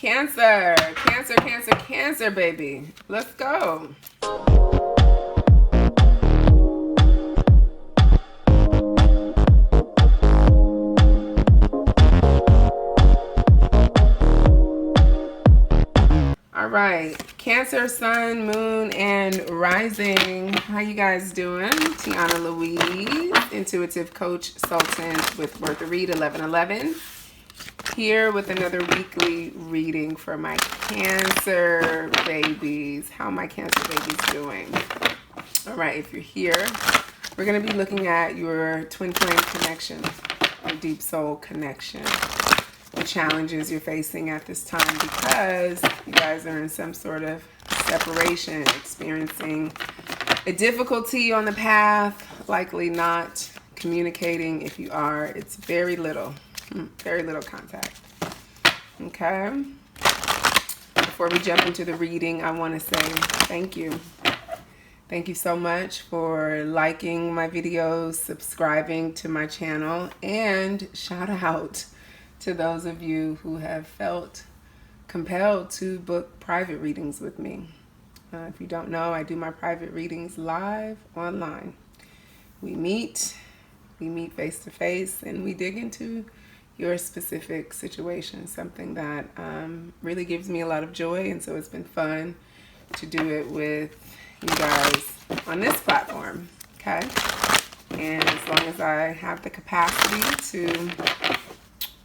Cancer, Cancer, Cancer, Cancer, baby. Let's go. All right, Cancer, Sun, Moon, and Rising. How you guys doing? Tiana Louise, Intuitive Coach Sultan with Worth a Read 1111. Here with another weekly reading for my Cancer babies. How are my Cancer babies doing? All right, if you're here, we're going to be looking at your twin flame connection, your deep soul connection, the challenges you're facing at this time because you guys are in some sort of separation, experiencing a difficulty on the path, likely not communicating. If you are, it's very little contact. Okay. Before we jump into the reading, I want to say thank you. Thank you so much for liking my videos, subscribing to my channel, and shout out to those of you who have felt compelled to book private readings with me. If you don't know, I do my private readings live online. We meet face to face, and we dig into your specific situation, something that really gives me a lot of joy, and so it's been fun to do it with you guys on this platform, okay? And as long as I have the capacity to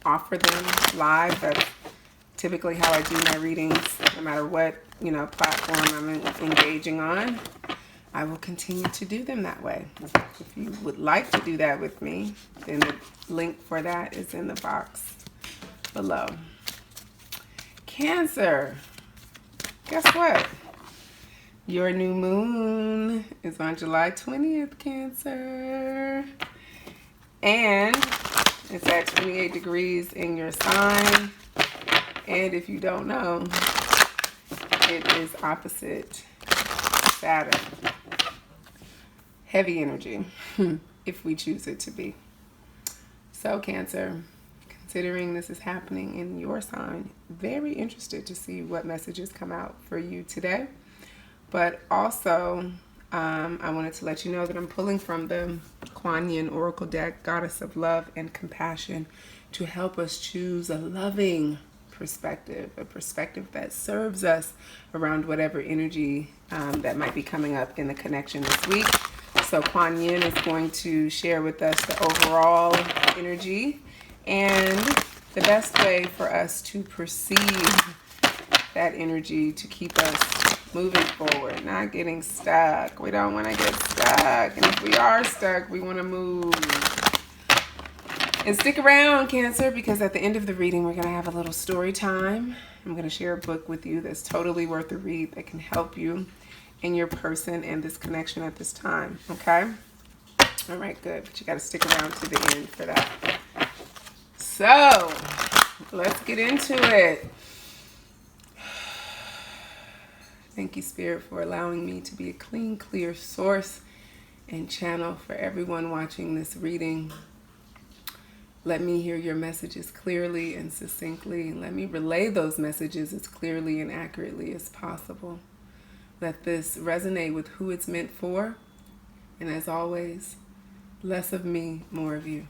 offer them live, that's typically how I do my readings, no matter what, platform I'm engaging on. I will continue to do them that way. If you would like to do that with me, then the link for that is in the box below. Cancer, guess what? Your new moon is on July 20th, Cancer. And it's at 28 degrees in your sign. And if you don't know, it is opposite Saturn. Heavy energy, if we choose it to be. So Cancer, considering this is happening in your sign, very interested to see what messages come out for you today. But also, I wanted to let you know that I'm pulling from the Kuan Yin Oracle deck, Goddess of Love and Compassion, to help us choose a loving perspective, a perspective that serves us around whatever energy that might be coming up in the connection this week. So Kuan Yin is going to share with us the overall energy and the best way for us to perceive that energy to keep us moving forward, not getting stuck. We don't want to get stuck. And if we are stuck, we want to move. And stick around, Cancer, because at the end of the reading, we're going to have a little story time. I'm going to share a book with you that's totally worth a read that can help you in your person and this connection at this time, okay? All right, good. But you got to stick around to the end for that. So, let's get into it. Thank you, Spirit, for allowing me to be a clean, clear source and channel for everyone watching this reading. Let me hear your messages clearly and succinctly. Let me relay those messages as clearly and accurately as possible. Let this resonate with who it's meant for. And as always, less of me, more of you.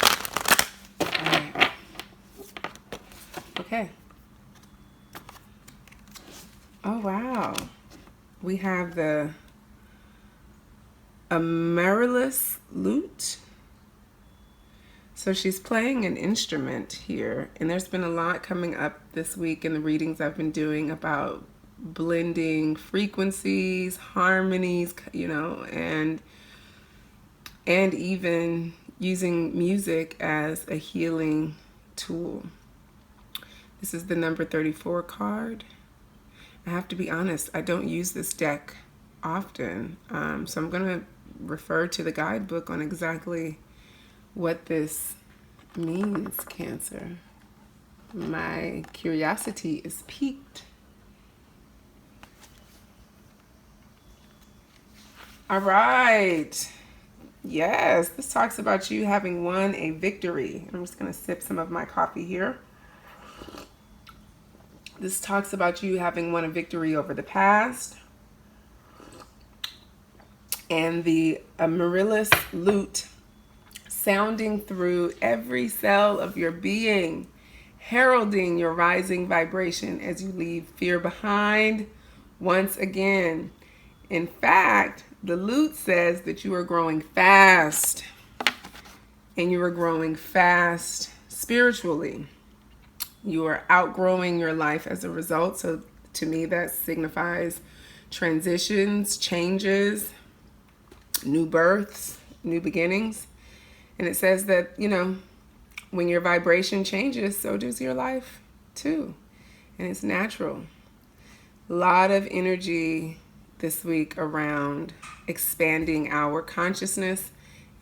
All right. Okay. Oh, wow. We have the Amaryllis lute. So she's playing an instrument here. And there's been a lot coming up this week in the readings I've been doing about blending frequencies, harmonies, and even using music as a healing tool. This is the number 34 card. I have to be honest, I don't use this deck often, so I'm going to refer to the guidebook on exactly what this means, Cancer. My curiosity is piqued. All right. Yes, this talks about you having won a victory. I'm just going to sip some of my coffee here. This talks about you having won a victory over the past. And the amaryllis lute sounding through every cell of your being, heralding your rising vibration as you leave fear behind once again. In fact, the lute says that you are growing fast, and you are growing fast spiritually. You are outgrowing your life as a result. So to me, that signifies transitions, changes, new births, new beginnings. And it says that, you know, when your vibration changes, so does your life too. And it's natural. A lot of energy this week around expanding our consciousness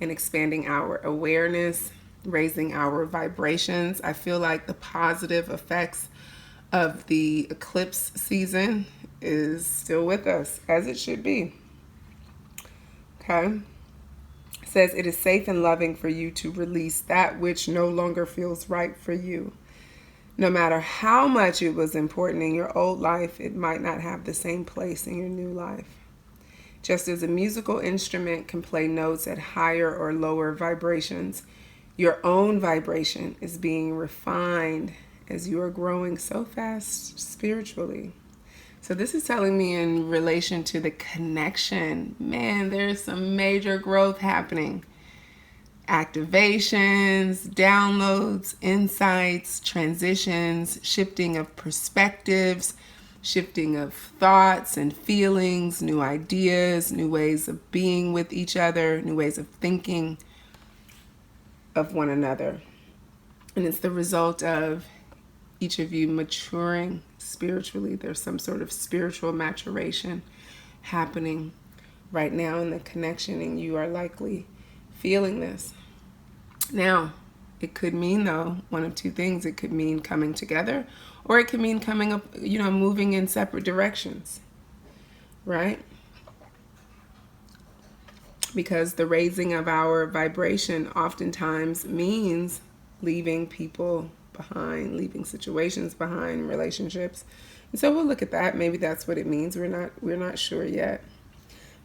and expanding our awareness, raising our vibrations. I feel like the positive effects of the eclipse season is still with us, as it should be. Okay? It says it is safe and loving for you to release that which no longer feels right for you. No matter how much it was important in your old life, it might not have the same place in your new life. Just as a musical instrument can play notes at higher or lower vibrations, your own vibration is being refined as you are growing so fast spiritually. So this is telling me in relation to the connection. Man, there's some major growth happening. Activations, downloads, insights, transitions, shifting of perspectives, shifting of thoughts and feelings, new ideas, new ways of being with each other, new ways of thinking of one another. And it's the result of each of you maturing spiritually. There's some sort of spiritual maturation happening right now in the connection, and you are likely feeling this. Now, it could mean, though, one of two things. It could mean coming together, or it could mean coming up, you know, moving in separate directions, right? Because the raising of our vibration oftentimes means leaving people behind, leaving situations behind, relationships. And so we'll look at that. Maybe that's what it means. We're not sure yet.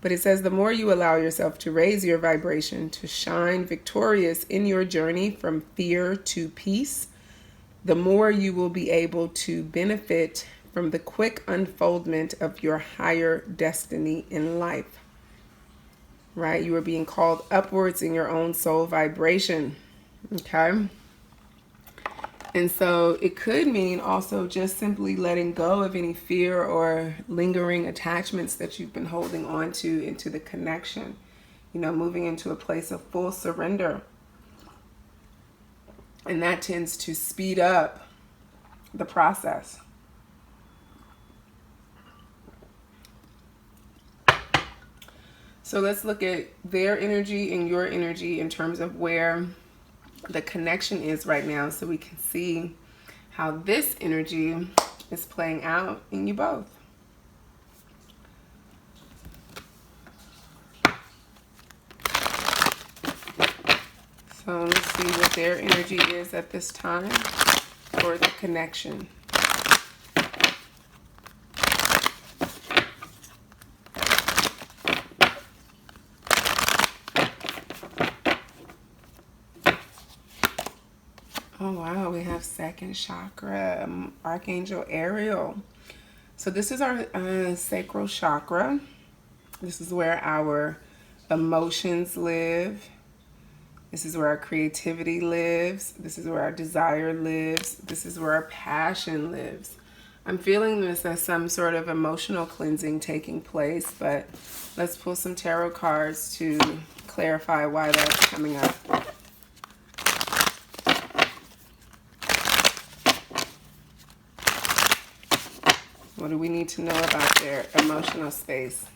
But it says the more you allow yourself to raise your vibration, to shine victorious in your journey from fear to peace, the more you will be able to benefit from the quick unfoldment of your higher destiny in life. Right? You are being called upwards in your own soul vibration. Okay? And so it could mean also just simply letting go of any fear or lingering attachments that you've been holding on to into the connection. You know, moving into a place of full surrender. And that tends to speed up the process. So let's look at their energy and your energy in terms of where the connection is right now, so we can see how this energy is playing out in you both. So let's see what their energy is at this time for the connection. Oh wow, we have second chakra, Archangel Ariel. So this is our sacral chakra. This is where our emotions live. This is where our creativity lives. This is where our desire lives. This is where our passion lives. I'm feeling this as some sort of emotional cleansing taking place, but let's pull some tarot cards to clarify why that's coming up. What do we need to know about their emotional space,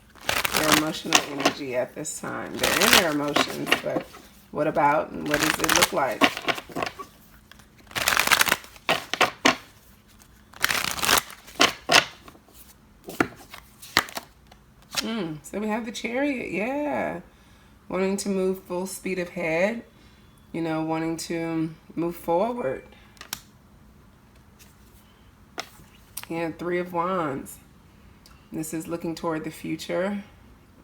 their emotional energy at this time? They're in their emotions, but what about and what does it look like? So we have the Chariot, yeah. Wanting to move full speed ahead, you know, wanting to move forward. Yeah, Three of Wands. This is looking toward the future,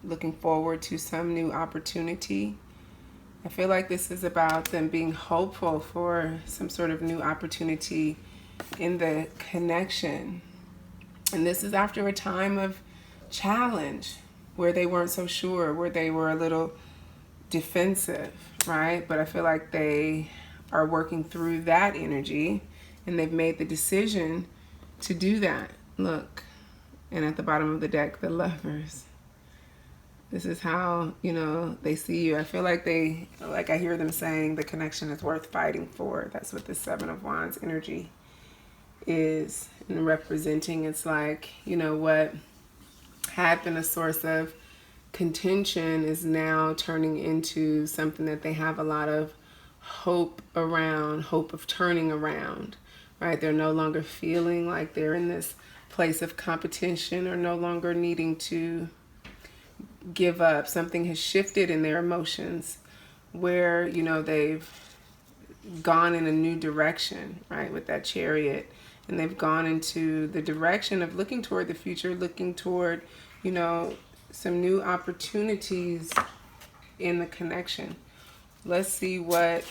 looking forward to some new opportunity. I feel like this is about them being hopeful for some sort of new opportunity in the connection. And this is after a time of challenge where they weren't so sure, where they were a little defensive, right? But I feel like they are working through that energy and they've made the decision to do that. Look, and at the bottom of the deck, the Lovers. This is how, they see you. I feel like I hear them saying the connection is worth fighting for. That's what the Seven of Wands energy is and representing. It's like, what had been a source of contention is now turning into something that they have a lot of hope around, hope of turning around, right? They're no longer feeling like they're in this place of competition or no longer needing to give up. Something has shifted in their emotions where, they've gone in a new direction, right? With that Chariot. And they've gone into the direction of looking toward the future, looking toward, some new opportunities in the connection. Let's see what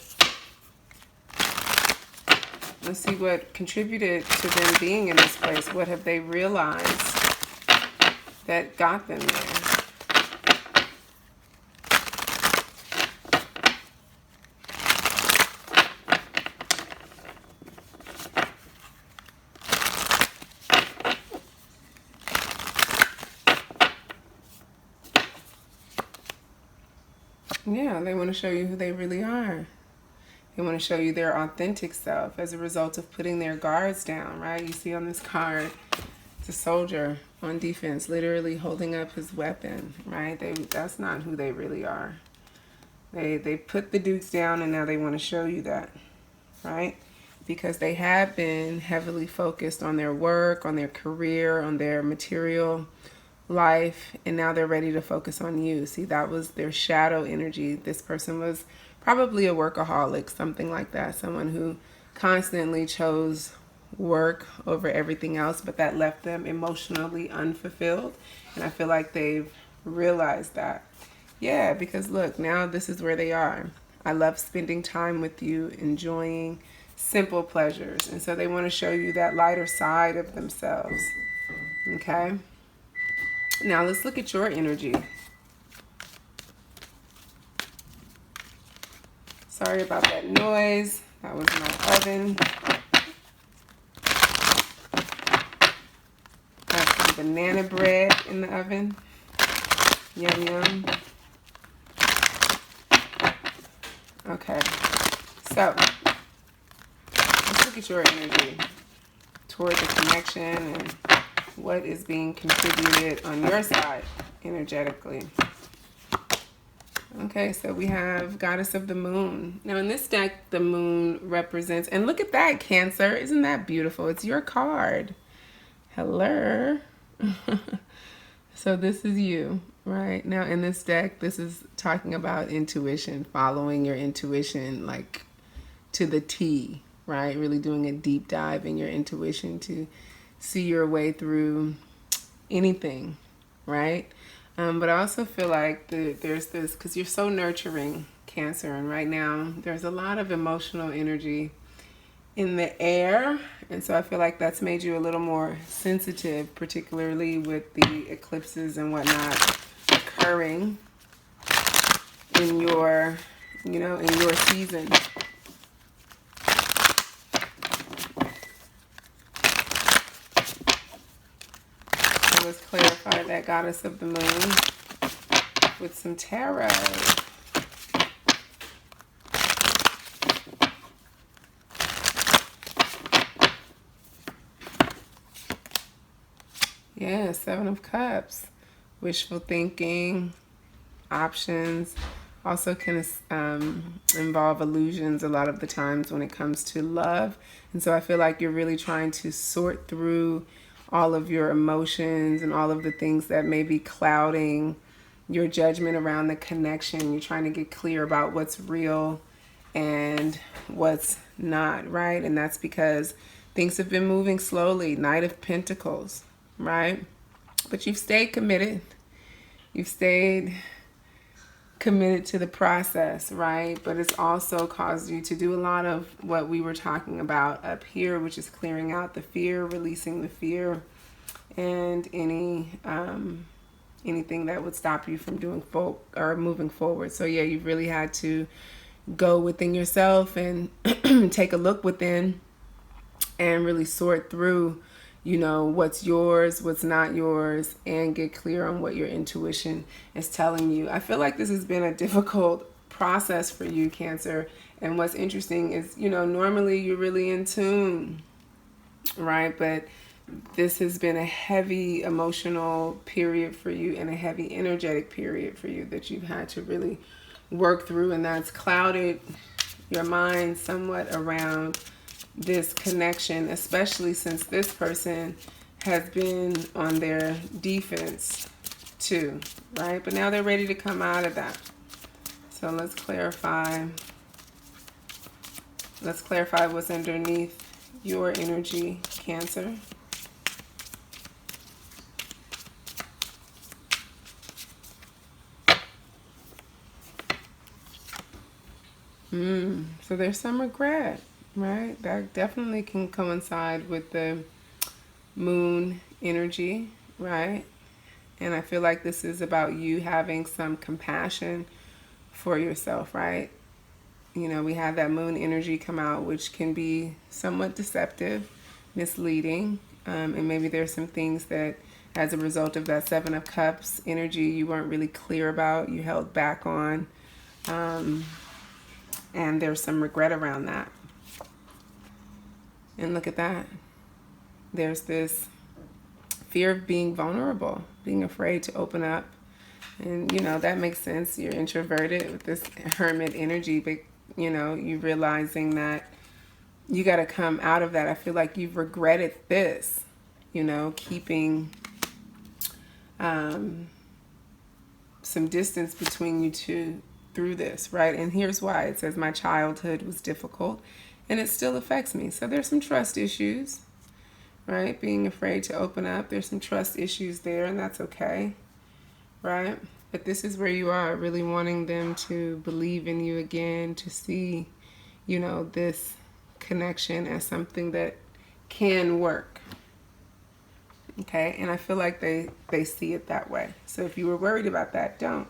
contributed to them being in this place. What have they realized that got them there? Yeah, they want to show you who they really are. They want to show you their authentic self as a result of putting their guards down, right? You see on this card, it's a soldier on defense, literally holding up his weapon, right? That's not who they really are. They put the dukes down and now they want to show you that, right? Because they have been heavily focused on their work, on their career, on their material life, and now they're ready to focus on you. See, that was their shadow energy. This person was probably a workaholic, something like that, someone who constantly chose work over everything else, but that left them emotionally unfulfilled. And I feel like they've realized that. Yeah, because look, now this is where they are. I love spending time with you, enjoying simple pleasures. And so they want to show you that lighter side of themselves. Okay? Now let's look at your energy. Sorry about that noise. That was my oven. Got some banana bread in the oven. Yum, yum. Okay. So, let's look at your energy toward the connection and what is being contributed on your side energetically. Okay, so we have Goddess of the Moon. Now in this deck, the moon represents, and look at that, Cancer. Isn't that beautiful? It's your card. Hello. So this is you, right? Now in this deck, this is talking about intuition, following your intuition like to the T, right? Really doing a deep dive in your intuition to see your way through anything, right? But I also feel like there's this, because you're so nurturing, Cancer, and right now there's a lot of emotional energy in the air, and so I feel like that's made you a little more sensitive, particularly with the eclipses and whatnot occurring in your, in your season. Let's clarify that Goddess of the Moon with some tarot. Yeah, Seven of Cups. Wishful thinking, options. Also can involve illusions a lot of the times when it comes to love. And so I feel like you're really trying to sort through all of your emotions and all of the things that may be clouding your judgment around the connection. You're trying to get clear about what's real and what's not, right? And that's because Things have been moving slowly. Knight of Pentacles, right? But you've stayed committed. You've stayed committed to the process, right? But it's also caused you to do a lot of what we were talking about up here, which is clearing out the fear, releasing the fear, and anything that would stop you from doing moving forward. So yeah, you've really had to go within yourself and take a look within and really sort through, you know, what's yours, what's not yours, and get clear on what your intuition is telling you. I feel like this has been a difficult process for you, Cancer. And what's interesting is, you know, normally you're really in tune, right? But this has been a heavy emotional period for you and a heavy energetic period for you that you've had to really work through, and that's clouded your mind somewhat around this connection, especially since this person has been on their defense too, right? But now they're ready to come out of that. So let's clarify what's underneath your energy, Cancer. So there's some regret, right? That definitely can coincide with the moon energy, right? And I feel like this is about you having some compassion for yourself, right? You know, we have that moon energy come out, which can be somewhat deceptive, misleading, and maybe there's some things that as a result of that Seven of Cups energy you weren't really clear about, you held back on, and there's some regret around that. And look at that. There's this fear of being vulnerable, being afraid to open up. And, you know, that makes sense. You're introverted with this hermit energy, but, you know, you realizing that you got to come out of that. I feel like you've regretted this, you know, keeping some distance between you two through this, right? And here's why. It says my childhood was difficult and it still affects me. So there's some trust issues, right? Being afraid to open up. There's some trust issues there, and that's okay, right? But this is where you are, really wanting them to believe in you again, to see, you know, this connection as something that can work. Okay, and I feel like they see it that way. So if you were worried about that, don't.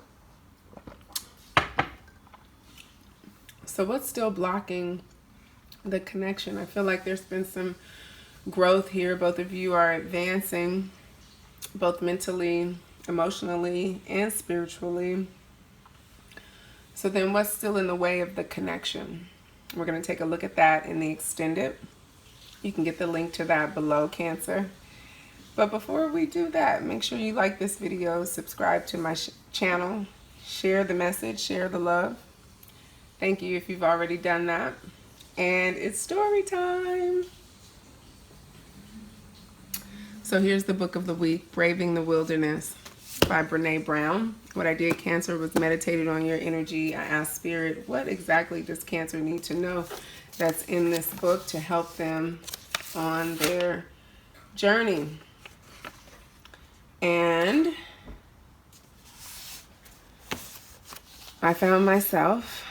So what's still blocking the connection? I feel like there's been some growth here. Both of you are advancing, both mentally, emotionally, and spiritually. So then what's still in the way of the connection? We're going to take a look at that in the extended. You can get the link to that below, Cancer. But before we do that, make sure you like this video, subscribe to my channel, share the message, share the love. Thank you if you've already done that. And it's story time. So here's the book of the week, Braving the Wilderness by Brene Brown. What I did, Cancer, was meditated on your energy. I asked Spirit, what exactly does Cancer need to know that's in this book to help them on their journey? And I found myself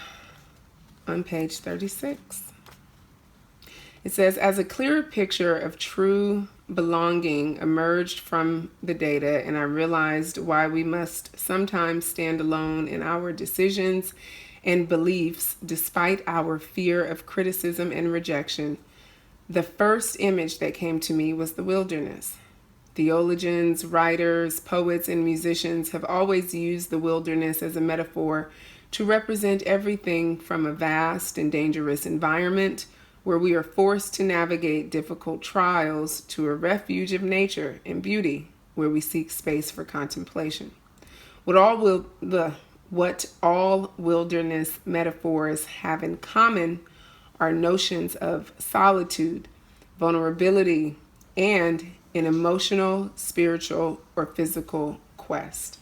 on page 36. It says, as a clearer picture of true belonging emerged from the data, and I realized why we must sometimes stand alone in our decisions and beliefs despite our fear of criticism and rejection, the first image that came to me was the wilderness. Theologians, writers, poets, and musicians have always used the wilderness as a metaphor to represent everything from a vast and dangerous environment where we are forced to navigate difficult trials to a refuge of nature and beauty where we seek space for contemplation. What all wilderness metaphors have in common are notions of solitude, vulnerability, and an emotional, spiritual, or physical quest.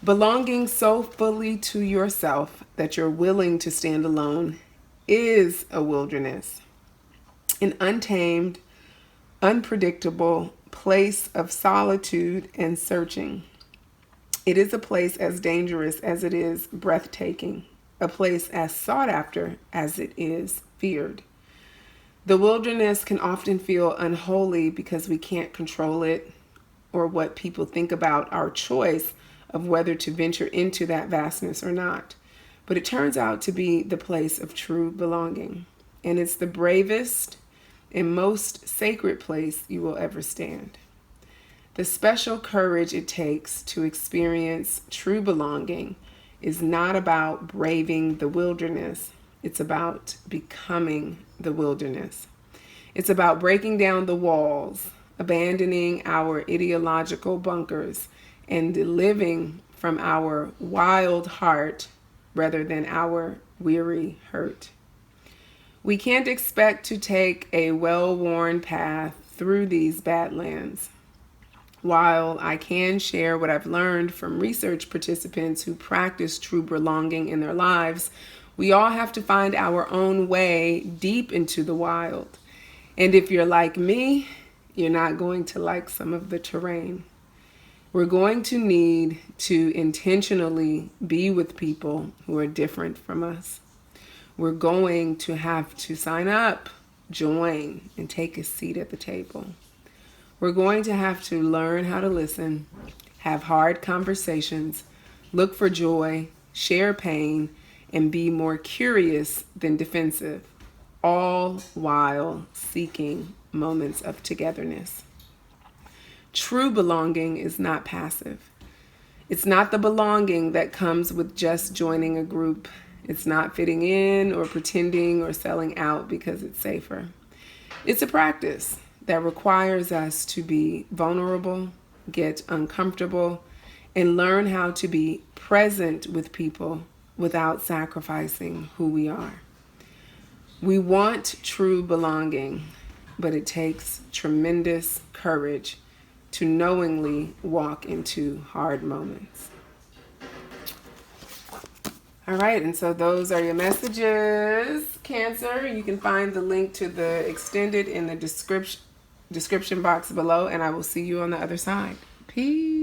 Belonging so fully to yourself that you're willing to stand alone is a wilderness. an untamed, unpredictable place of solitude and searching. It is a place as dangerous as it is breathtaking, a place as sought after as it is feared. The wilderness can often feel unholy because we can't control it or what people think about our choice of whether to venture into that vastness or not. But it turns out to be the place of true belonging. And it's the bravest and most sacred place you will ever stand. The special courage it takes to experience true belonging is not about braving the wilderness. It's about becoming the wilderness. It's about breaking down the walls, abandoning our ideological bunkers, and living from our wild heart rather than our weary hurt. We can't expect to take a well-worn path through these badlands. While I can share what I've learned from research participants who practice true belonging in their lives, we all have to find our own way deep into the wild. And if you're like me, you're not going to like some of the terrain. We're going to need to intentionally be with people who are different from us. We're going to have to sign up, join, and take a seat at the table. We're going to have to learn how to listen, have hard conversations, look for joy, share pain, and be more curious than defensive, all while seeking moments of togetherness. True belonging is not passive. It's not the belonging that comes with just joining a group. It's not fitting in or pretending or selling out because it's safer. It's a practice that requires us to be vulnerable, get uncomfortable, and learn how to be present with people without sacrificing who we are. We want true belonging, but it takes tremendous courage to knowingly walk into hard moments. All right, and so those are your messages, Cancer. You can find the link to the extended in the description box below, and I will see you on the other side. Peace.